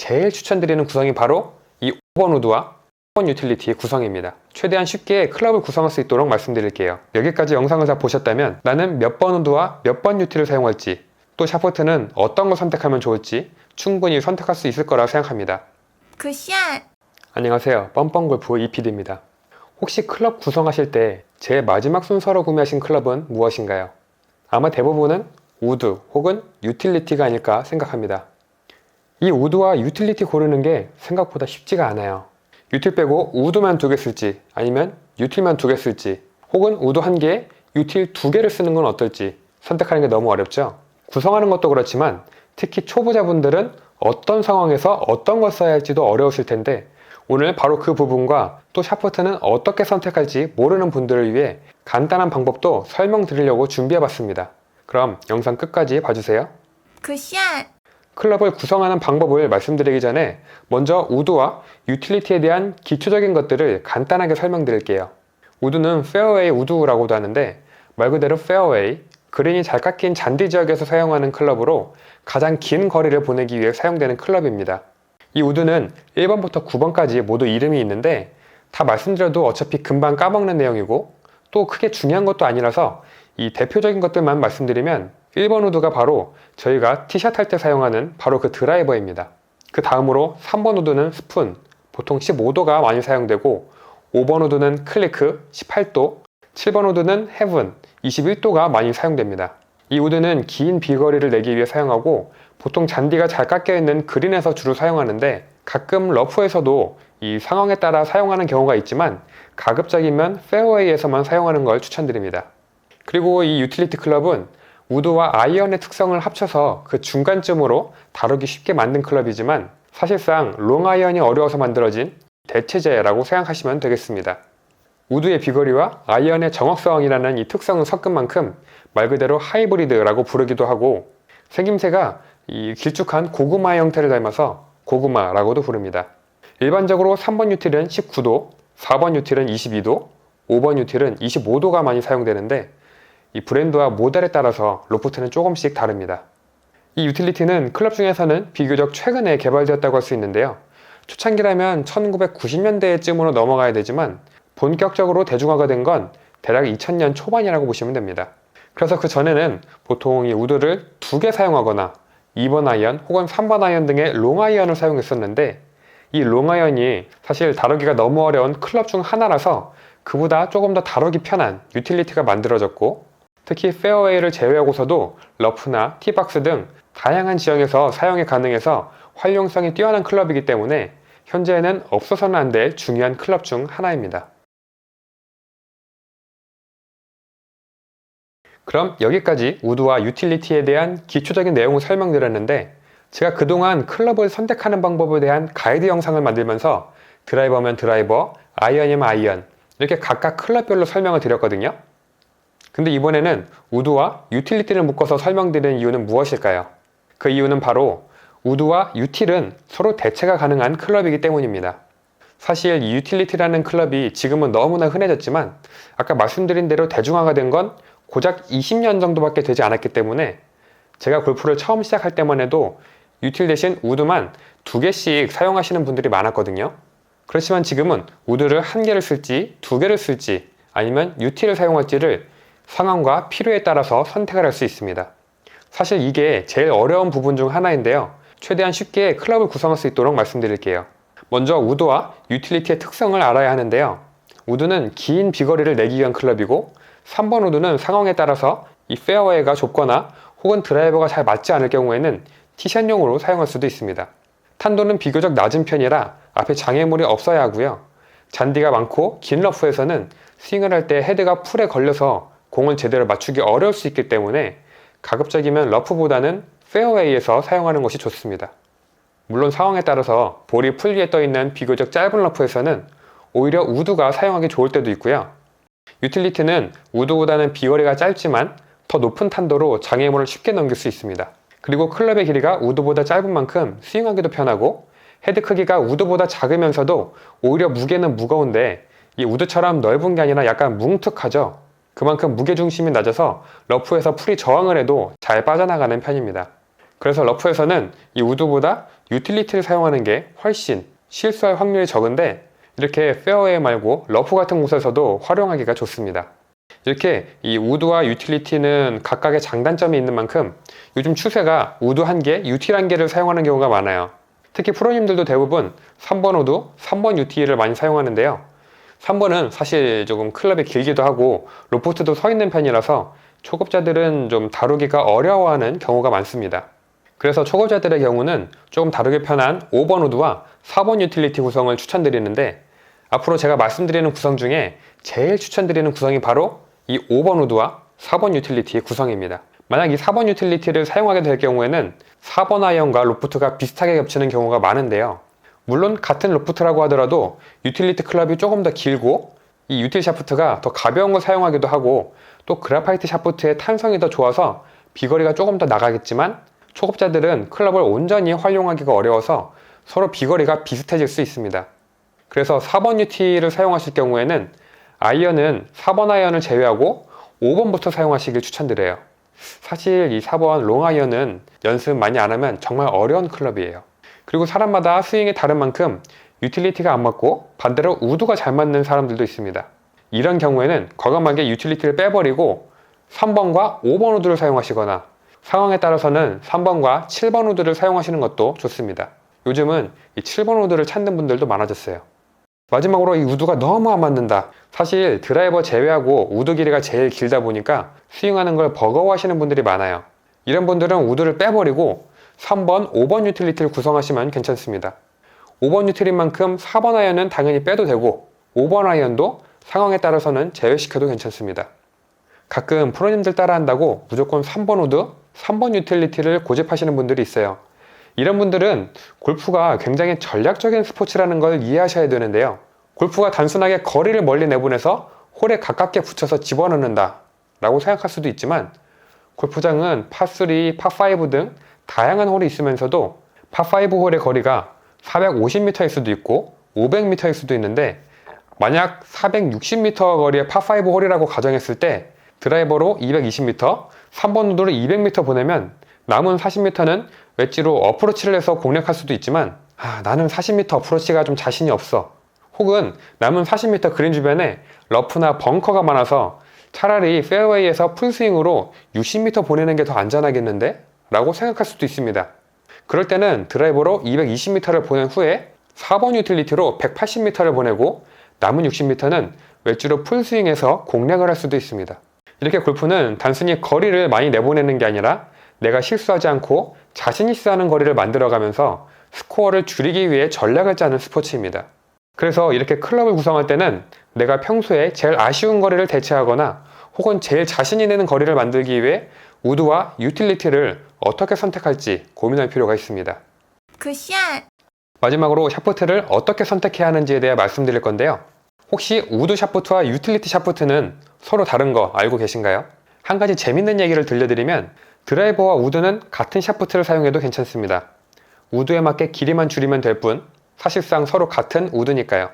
제일 추천드리는 구성이 바로 이 5번 우드와 4번 유틸리티의 구성입니다. 최대한 쉽게 클럽을 구성할 수 있도록 말씀드릴게요. 여기까지 영상을 다 보셨다면 나는 몇 번 우드와 몇 번 유틸을 사용할지, 또 샤프트는 어떤 걸 선택하면 좋을지 충분히 선택할 수 있을 거라 생각합니다. 굿샷! 안녕하세요, 뻔뻔골프 이PD입니다. 혹시 클럽 구성하실 때 제일 마지막 순서로 구매하신 클럽은 무엇인가요? 아마 대부분은 우드 혹은 유틸리티가 아닐까 생각합니다. 이 우드와 유틸리티 고르는 게 생각보다 쉽지가 않아요. 유틸 빼고 우드만 2개 쓸지, 아니면 유틸만 2개 쓸지, 혹은 우드 1개에 유틸 2개를 쓰는 건 어떨지 선택하는 게 너무 어렵죠? 구성하는 것도 그렇지만 특히 초보자분들은 어떤 상황에서 어떤 걸 써야 할지도 어려우실 텐데, 오늘 바로 그 부분과 또 샤프트는 어떻게 선택할지 모르는 분들을 위해 간단한 방법도 설명드리려고 준비해봤습니다. 그럼 영상 끝까지 봐주세요. 굿샷! 클럽을 구성하는 방법을 말씀드리기 전에 먼저 우드와 유틸리티에 대한 기초적인 것들을 간단하게 설명드릴게요. 우드는 페어웨이 우드라고도 하는데, 말 그대로 페어웨이, 그린이 잘 깎인 잔디 지역에서 사용하는 클럽으로 가장 긴 거리를 보내기 위해 사용되는 클럽입니다. 이 우드는 1번부터 9번까지 모두 이름이 있는데, 다 말씀드려도 어차피 금방 까먹는 내용이고 또 크게 중요한 것도 아니라서 이 대표적인 것들만 말씀드리면, 1번 우드가 바로 저희가 티샷 할 때 사용하는 바로 그 드라이버입니다. 그 다음으로 3번 우드는 스푼, 보통 15도가 많이 사용되고, 5번 우드는 클리크, 18도, 7번 우드는 헤븐, 21도가 많이 사용됩니다. 이 우드는 긴 비거리를 내기 위해 사용하고, 보통 잔디가 잘 깎여있는 그린에서 주로 사용하는데, 가끔 러프에서도 이 상황에 따라 사용하는 경우가 있지만 가급적이면 페어웨이에서만 사용하는 걸 추천드립니다. 그리고 이 유틸리티 클럽은 우드와 아이언의 특성을 합쳐서 그 중간쯤으로 다루기 쉽게 만든 클럽이지만, 사실상 롱 아이언이 어려워서 만들어진 대체제라고 생각하시면 되겠습니다. 우드의 비거리와 아이언의 정확성이라는 이 특성을 섞은 만큼 말 그대로 하이브리드라고 부르기도 하고, 생김새가 이 길쭉한 고구마 형태를 닮아서 고구마라고도 부릅니다. 일반적으로 3번 유틸은 19도, 4번 유틸은 22도, 5번 유틸은 25도가 많이 사용되는데, 이 브랜드와 모델에 따라서 로프트는 조금씩 다릅니다. 이 유틸리티는 클럽 중에서는 비교적 최근에 개발되었다고 할 수 있는데요. 초창기라면 1990년대쯤으로 넘어가야 되지만 본격적으로 대중화가 된 건 대략 2000년 초반이라고 보시면 됩니다. 그래서 그 전에는 보통 이 우드를 2개 사용하거나 2번 아이언 혹은 3번 아이언 등의 롱 아이언을 사용했었는데, 이 롱 아이언이 사실 다루기가 너무 어려운 클럽 중 하나라서 그보다 조금 더 다루기 편한 유틸리티가 만들어졌고, 특히 페어웨이를 제외하고서도 러프나 티박스 등 다양한 지형에서 사용이 가능해서 활용성이 뛰어난 클럽이기 때문에 현재는 없어서는 안 될 중요한 클럽 중 하나입니다. 그럼 여기까지 우드와 유틸리티에 대한 기초적인 내용을 설명드렸는데, 제가 그동안 클럽을 선택하는 방법에 대한 가이드 영상을 만들면서 드라이버면 드라이버, 아이언이면 아이언, 이렇게 각각 클럽별로 설명을 드렸거든요. 근데 이번에는 우드와 유틸리티를 묶어서 설명드리는 이유는 무엇일까요? 그 이유는 바로 우드와 유틸은 서로 대체가 가능한 클럽이기 때문입니다. 사실 이 유틸리티라는 클럽이 지금은 너무나 흔해졌지만, 아까 말씀드린 대로 대중화가 된 건 고작 20년 정도밖에 되지 않았기 때문에, 제가 골프를 처음 시작할 때만 해도 유틸 대신 우드만 2개씩 사용하시는 분들이 많았거든요. 그렇지만 지금은 우드를 1개를 쓸지 2개를 쓸지 아니면 유틸을 사용할지를 상황과 필요에 따라서 선택을 할 수 있습니다. 사실 이게 제일 어려운 부분 중 하나인데요. 최대한 쉽게 클럽을 구성할 수 있도록 말씀드릴게요. 먼저 우드와 유틸리티의 특성을 알아야 하는데요. 우드는 긴 비거리를 내기 위한 클럽이고, 3번 우드는 상황에 따라서 이 페어웨이가 좁거나 혹은 드라이버가 잘 맞지 않을 경우에는 티샷용으로 사용할 수도 있습니다. 탄도는 비교적 낮은 편이라 앞에 장애물이 없어야 하고요. 잔디가 많고 긴 러프에서는 스윙을 할 때 헤드가 풀에 걸려서 공을 제대로 맞추기 어려울 수 있기 때문에 가급적이면 러프보다는 페어웨이에서 사용하는 것이 좋습니다. 물론 상황에 따라서 볼이 풀 위에 떠있는 비교적 짧은 러프에서는 오히려 우드가 사용하기 좋을 때도 있고요. 유틸리티는 우드보다는 비거리가 짧지만 더 높은 탄도로 장애물을 쉽게 넘길 수 있습니다. 그리고 클럽의 길이가 우드보다 짧은 만큼 스윙하기도 편하고, 헤드 크기가 우드보다 작으면서도 오히려 무게는 무거운데, 이 우드처럼 넓은 게 아니라 약간 뭉툭하죠. 그만큼 무게중심이 낮아서 러프에서 풀이 저항을 해도 잘 빠져나가는 편입니다. 그래서 러프에서는 이 우드보다 유틸리티를 사용하는 게 훨씬 실수할 확률이 적은데 이렇게 페어웨이 말고 러프 같은 곳에서도 활용하기가 좋습니다. 이렇게 이 우드와 유틸리티는 각각의 장단점이 있는 만큼 요즘 추세가 우드 1개, 유틸 1개를 사용하는 경우가 많아요. 특히 프로님들도 대부분 3번 우드, 3번 유틸을 많이 사용하는데요. 3번은 사실 조금 클럽이 길기도 하고 로프트도 서 있는 편이라서 초급자들은 좀 다루기가 어려워하는 경우가 많습니다. 그래서 초급자들의 경우는 조금 다루기 편한 5번 우드와 4번 유틸리티 구성을 추천드리는데 앞으로 제가 말씀드리는 구성 중에 제일 추천드리는 구성이 바로 이 5번 우드와 4번 유틸리티의 구성입니다. 만약 이 4번 유틸리티를 사용하게 될 경우에는 4번 아이언과 로프트가 비슷하게 겹치는 경우가 많은데요. 물론 같은 로프트라고 하더라도 유틸리티 클럽이 조금 더 길고 이 유틸 샤프트가 더 가벼운 걸 사용하기도 하고 또 그래파이트 샤프트의 탄성이 더 좋아서 비거리가 조금 더 나가겠지만 초급자들은 클럽을 온전히 활용하기가 어려워서 서로 비거리가 비슷해질 수 있습니다. 그래서 4번 유틸을 사용하실 경우에는 아이언은 4번 아이언을 제외하고 5번부터 사용하시길 추천드려요. 사실 이 4번 롱 아이언은 연습 많이 안 하면 정말 어려운 클럽이에요. 그리고 사람마다 스윙이 다른 만큼 유틸리티가 안 맞고 반대로 우드가 잘 맞는 사람들도 있습니다. 이런 경우에는 과감하게 유틸리티를 빼버리고 3번과 5번 우드를 사용하시거나 상황에 따라서는 3번과 7번 우드를 사용하시는 것도 좋습니다. 요즘은 이 7번 우드를 찾는 분들도 많아졌어요. 마지막으로 이 우드가 너무 안 맞는다. 사실 드라이버 제외하고 우드 길이가 제일 길다 보니까 스윙하는 걸 버거워하시는 분들이 많아요. 이런 분들은 우드를 빼버리고 3번, 5번 유틸리티를 구성하시면 괜찮습니다. 5번 유틸인 만큼 4번 아이언은 당연히 빼도 되고 5번 아이언도 상황에 따라서는 제외시켜도 괜찮습니다. 가끔 프로님들 따라한다고 무조건 3번 우드, 3번 유틸리티를 고집하시는 분들이 있어요. 이런 분들은 골프가 굉장히 전략적인 스포츠라는 걸 이해하셔야 되는데요. 골프가 단순하게 거리를 멀리 내보내서 홀에 가깝게 붙여서 집어넣는다 라고 생각할 수도 있지만 골프장은 파3, 파5 등 다양한 홀이 있으면서도 파5 홀의 거리가 450m일 수도 있고 500m일 수도 있는데 만약 460m 거리의 파5 홀이라고 가정했을 때 드라이버로 220m, 3번 우드로 200m 보내면 남은 40m는 웨지로 어프로치를 해서 공략할 수도 있지만 나는 40m 어프로치가 좀 자신이 없어. 혹은 남은 40m 그린 주변에 러프나 벙커가 많아서 차라리 페어웨이에서 풀스윙으로 60m 보내는 게 더 안전하겠는데? 라고 생각할 수도 있습니다. 그럴 때는 드라이버로 220m를 보낸 후에 4번 유틸리티로 180m를 보내고 남은 60m는 웨지로 풀스윙해서 공략을 할 수도 있습니다. 이렇게 골프는 단순히 거리를 많이 내보내는 게 아니라 내가 실수하지 않고 자신 있어 하는 거리를 만들어가면서 스코어를 줄이기 위해 전략을 짜는 스포츠입니다. 그래서 이렇게 클럽을 구성할 때는 내가 평소에 제일 아쉬운 거리를 대체하거나 혹은 제일 자신 있는 거리를 만들기 위해 우드와 유틸리티를 어떻게 선택할지 고민할 필요가 있습니다. 마지막으로 샤프트를 어떻게 선택해야 하는지에 대해 말씀드릴 건데요. 혹시 우드 샤프트와 유틸리티 샤프트는 서로 다른 거 알고 계신가요? 한 가지 재밌는 얘기를 들려드리면 드라이버와 우드는 같은 샤프트를 사용해도 괜찮습니다. 우드에 맞게 길이만 줄이면 될 뿐 사실상 서로 같은 우드니까요.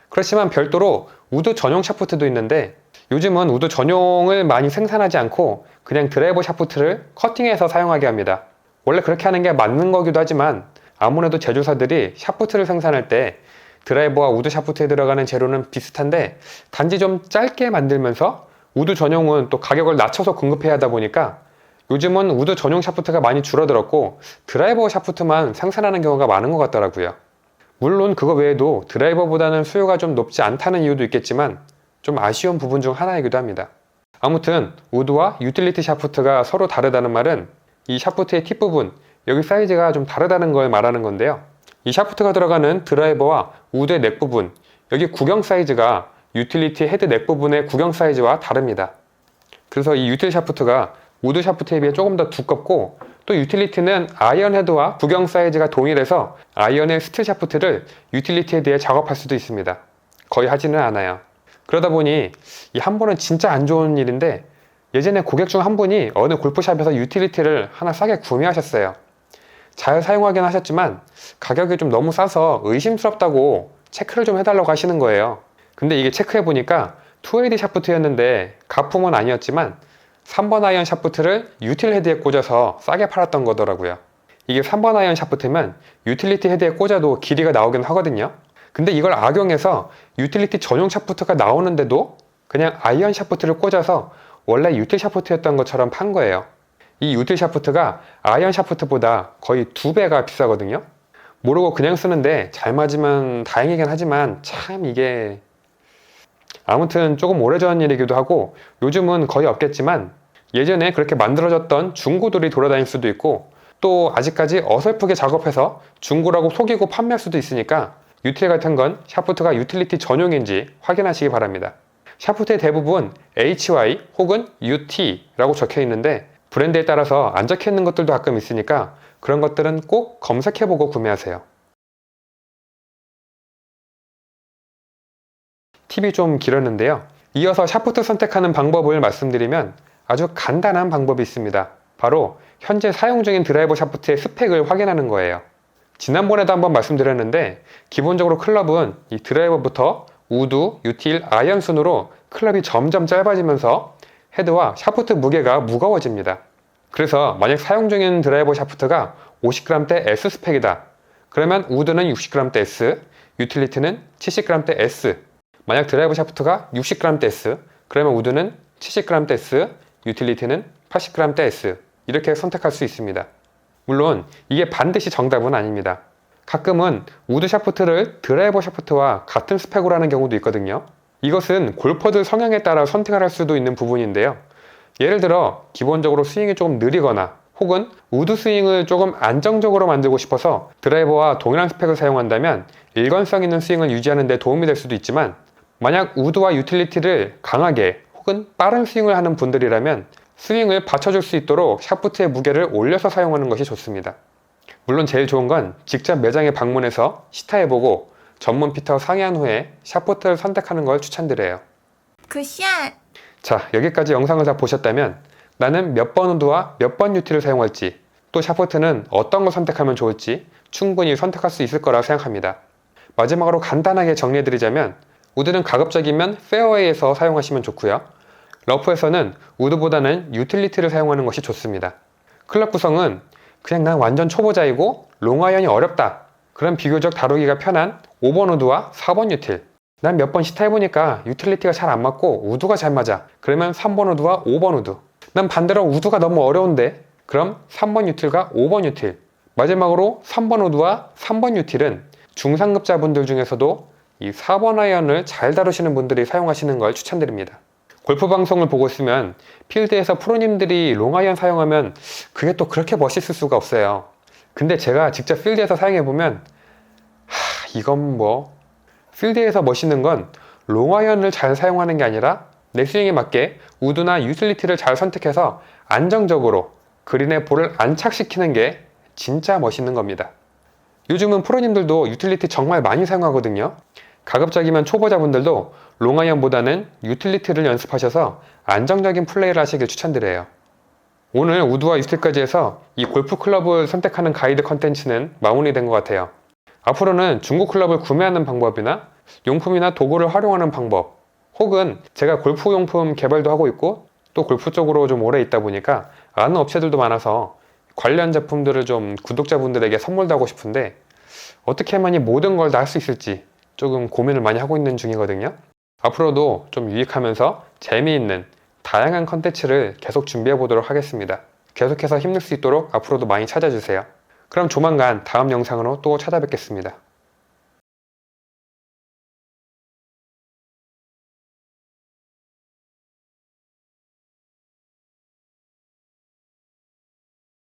그렇지만 별도로 우드 전용 샤프트도 있는데 요즘은 우드 전용을 많이 생산하지 않고 그냥 드라이버 샤프트를 커팅해서 사용하게 합니다. 원래 그렇게 하는 게 맞는 거기도 하지만 아무래도 제조사들이 샤프트를 생산할 때 드라이버와 우드 샤프트에 들어가는 재료는 비슷한데 단지 좀 짧게 만들면서 우드 전용은 또 가격을 낮춰서 공급해야 하다 보니까 요즘은 우드 전용 샤프트가 많이 줄어들었고 드라이버 샤프트만 생산하는 경우가 많은 것 같더라고요. 물론 그거 외에도 드라이버보다는 수요가 좀 높지 않다는 이유도 있겠지만 좀 아쉬운 부분 중 하나이기도 합니다. 아무튼 우드와 유틸리티 샤프트가 서로 다르다는 말은 이 샤프트의 팁 부분, 여기 사이즈가 좀 다르다는 걸 말하는 건데요. 이 샤프트가 들어가는 드라이버와 우드의 넥 부분, 여기 구경 사이즈가 유틸리티 헤드 넥 부분의 구경 사이즈와 다릅니다. 그래서 이 유틸 샤프트가 우드 샤프트에 비해 조금 더 두껍고 또 유틸리티는 아이언 헤드와 구경 사이즈가 동일해서 아이언의 스틸 샤프트를 유틸리티 헤드에 작업할 수도 있습니다. 거의 하지는 않아요. 그러다 보니 이 한 번은 진짜 안 좋은 일인데 예전에 고객 중 한 분이 어느 골프샵에서 유틸리티를 하나 싸게 구매하셨어요. 잘 사용하긴 하셨지만 가격이 좀 너무 싸서 의심스럽다고 체크를 좀 해달라고 하시는 거예요. 근데 이게 체크해보니까 2AD 샤프트였는데 가품은 아니었지만 3번 아이언 샤프트를 유틸 헤드에 꽂아서 싸게 팔았던 거더라고요. 이게 3번 아이언 샤프트면 유틸리티 헤드에 꽂아도 길이가 나오긴 하거든요. 근데 이걸 악용해서 유틸리티 전용 샤프트가 나오는데도 그냥 아이언 샤프트를 꽂아서 원래 유틸 샤프트였던 것처럼 판 거예요. 이 유틸 샤프트가 아이언 샤프트보다 거의 2배가 비싸거든요. 모르고 그냥 쓰는데 잘 맞으면 다행이긴 하지만 참 이게 아무튼 조금 오래전 일이기도 하고 요즘은 거의 없겠지만 예전에 그렇게 만들어졌던 중고들이 돌아다닐 수도 있고 또 아직까지 어설프게 작업해서 중고라고 속이고 판매할 수도 있으니까 유틸 같은 건 샤프트가 유틸리티 전용인지 확인하시기 바랍니다. 샤프트의 대부분 HY 혹은 UT라고 적혀 있는데 브랜드에 따라서 안 적혀 있는 것들도 가끔 있으니까 그런 것들은 꼭 검색해보고 구매하세요. 팁이 좀 길었는데요. 이어서 샤프트 선택하는 방법을 말씀드리면 아주 간단한 방법이 있습니다. 바로 현재 사용 중인 드라이버 샤프트의 스펙을 확인하는 거예요. 지난번에도 한번 말씀드렸는데 기본적으로 클럽은 이 드라이버부터 우드, 유틸, 아이언 순으로 클럽이 점점 짧아지면서 헤드와 샤프트 무게가 무거워집니다. 그래서 만약 사용 중인 드라이버 샤프트가 50g대 S 스펙이다. 그러면 우드는 60g대 S, 유틸리티는 70g대 S. 만약 드라이버 샤프트가 60g대 S, 그러면 우드는 70g대 S, 유틸리티는 80g대 S. 이렇게 선택할 수 있습니다. 물론 이게 반드시 정답은 아닙니다. 가끔은 우드 샤프트를 드라이버 샤프트와 같은 스펙으로 하는 경우도 있거든요. 이것은 골퍼들 성향에 따라 선택을 할 수도 있는 부분인데요. 예를 들어 기본적으로 스윙이 조금 느리거나 혹은 우드 스윙을 조금 안정적으로 만들고 싶어서 드라이버와 동일한 스펙을 사용한다면 일관성 있는 스윙을 유지하는 데 도움이 될 수도 있지만 만약 우드와 유틸리티를 강하게 혹은 빠른 스윙을 하는 분들이라면 스윙을 받쳐줄 수 있도록 샤프트의 무게를 올려서 사용하는 것이 좋습니다. 물론 제일 좋은 건 직접 매장에 방문해서 시타해보고 전문 피터와 상의한 후에 샤프트를 선택하는 걸 추천드려요. 자, 여기까지 영상을 다 보셨다면 나는 몇 번 우드와 몇 번 유틸을 사용할지 또 샤프트는 어떤 걸 선택하면 좋을지 충분히 선택할 수 있을 거라 생각합니다. 마지막으로 간단하게 정리해드리자면 우드는 가급적이면 페어웨이에서 사용하시면 좋고요. 러프에서는 우드보다는 유틸리티를 사용하는 것이 좋습니다. 클럽 구성은 그냥 난 완전 초보자이고 롱아이언이 어렵다. 그럼 비교적 다루기가 편한 5번 우드와 4번 유틸. 난 몇 번 시타해보니까 유틸리티가 잘 안 맞고 우드가 잘 맞아. 그러면 3번 우드와 5번 우드. 난 반대로 우드가 너무 어려운데 그럼 3번 유틸과 5번 유틸. 마지막으로 3번 우드와 3번 유틸은 중상급자분들 중에서도 이 4번 아이언을 잘 다루시는 분들이 사용하시는 걸 추천드립니다. 골프 방송을 보고 있으면 필드에서 프로님들이 롱아이언 사용하면 그게 또 그렇게 멋있을 수가 없어요. 근데 제가 직접 필드에서 사용해보면 이건 뭐 필드에서 멋있는 건 롱아이언을 잘 사용하는 게 아니라 내 스윙에 맞게 우드나 유틸리티를 잘 선택해서 안정적으로 그린에 볼을 안착시키는 게 진짜 멋있는 겁니다. 요즘은 프로님들도 유틸리티 정말 많이 사용하거든요. 가급적이면 초보자분들도 롱아이언보다는 유틸리티를 연습하셔서 안정적인 플레이를 하시길 추천드려요. 오늘 우드와 유틸까지 해서 이 골프 클럽을 선택하는 가이드 컨텐츠는 마무리된 것 같아요. 앞으로는 중고 클럽을 구매하는 방법이나 용품이나 도구를 활용하는 방법 혹은 제가 골프 용품 개발도 하고 있고 또 골프 쪽으로 좀 오래 있다 보니까 아는 업체들도 많아서 관련 제품들을 좀 구독자분들에게 선물도 하고 싶은데 어떻게 하면 이 모든 걸 다 할 수 있을지 조금 고민을 많이 하고 있는 중이거든요. 앞으로도 좀 유익하면서 재미있는 다양한 컨텐츠를 계속 준비해 보도록 하겠습니다. 계속해서 힘낼 수 있도록 앞으로도 많이 찾아주세요. 그럼 조만간 다음 영상으로 또 찾아뵙겠습니다.